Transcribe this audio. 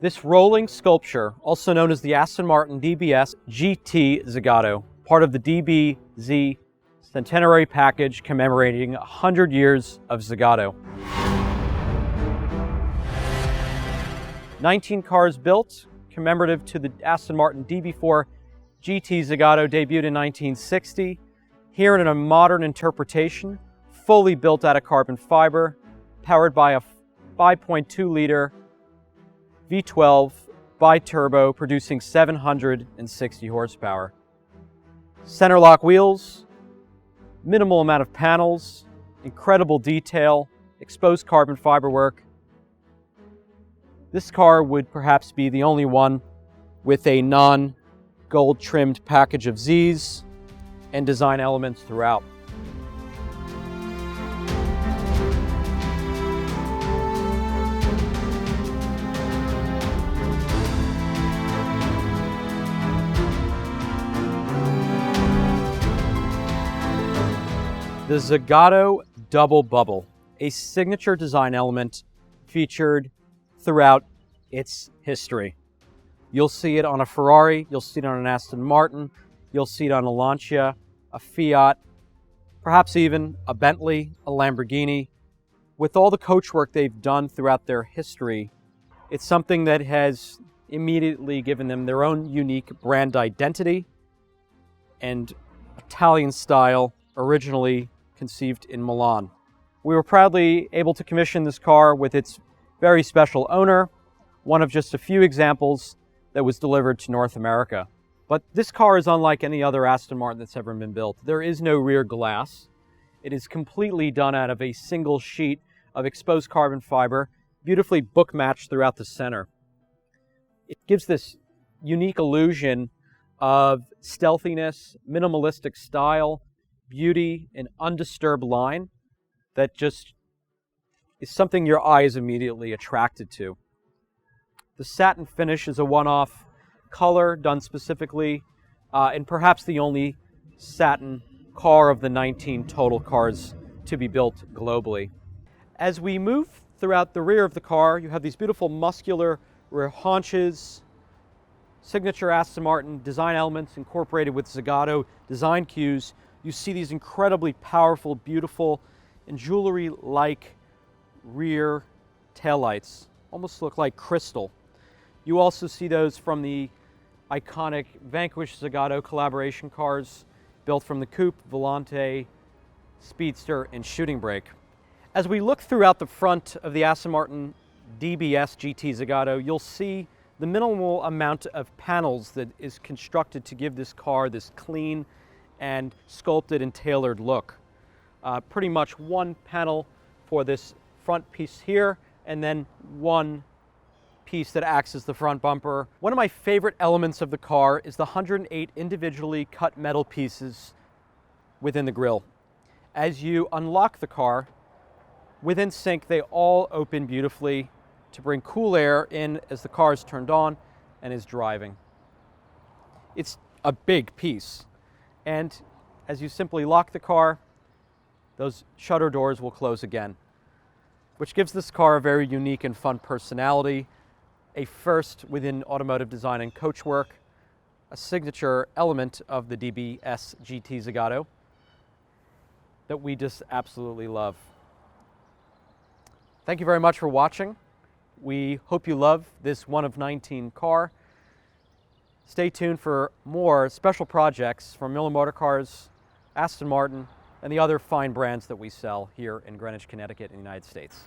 This rolling sculpture, also known as the Aston Martin DBS GT Zagato, part of the DBZ Centenary package commemorating 100 years of Zagato. 19 cars built, commemorative to the Aston Martin DB4 GT Zagato, debuted in 1960. Here in a modern interpretation, fully built out of carbon fiber, powered by a 5.2-liter V12 bi-turbo, producing 760 horsepower. Center lock wheels, minimal amount of panels, incredible detail, exposed carbon fiber work. This car would perhaps be the only one with a non-gold trimmed package of Z's and design elements throughout. The Zagato Double Bubble, a signature design element featured throughout its history. You'll see it on a Ferrari, you'll see it on an Aston Martin, you'll see it on a Lancia, a Fiat, perhaps even a Bentley, a Lamborghini. With all the coachwork they've done throughout their history, it's something that has immediately given them their own unique brand identity and Italian style, originally conceived in Milan. We were proudly able to commission this car with its very special owner, one of just a few examples that was delivered to North America. But this car is unlike any other Aston Martin that's ever been built. There is no rear glass. It is completely done out of a single sheet of exposed carbon fiber, beautifully book matched throughout the center. It gives this unique illusion of stealthiness, minimalistic style, beauty, and undisturbed line that just is something your eye is immediately attracted to. The satin finish is a one-off color done specifically, and perhaps the only satin car of the 19 total cars to be built globally. As we move throughout the rear of the car, you have these beautiful muscular rear haunches, signature Aston Martin design elements incorporated with Zagato design cues. You see these incredibly powerful, beautiful, and jewelry-like rear taillights. Almost look like crystal. You also see those from the iconic Vanquish Zagato collaboration cars built from the Coupe, Volante, Speedster, and Shooting Brake. As we look throughout the front of the Aston Martin DBS GT Zagato, you'll see the minimal amount of panels that is constructed to give this car this clean and sculpted and tailored look. Pretty much one panel for this front piece here, and then one piece that acts as the front bumper. One of my favorite elements of the car is the 108 individually cut metal pieces within the grille. As you unlock the car, within sync, they all open beautifully to bring cool air in as the car is turned on and is driving. It's a big piece. And as you simply lock the car, those shutter doors will close again, which gives this car a very unique and fun personality, a first within automotive design and coachwork, a signature element of the DBS GT Zagato that we just absolutely love. Thank you very much for watching. We hope you love this one of 19 car. Stay tuned for more special projects from Miller Motorcars, Aston Martin, and the other fine brands that we sell here in Greenwich, Connecticut, in the United States.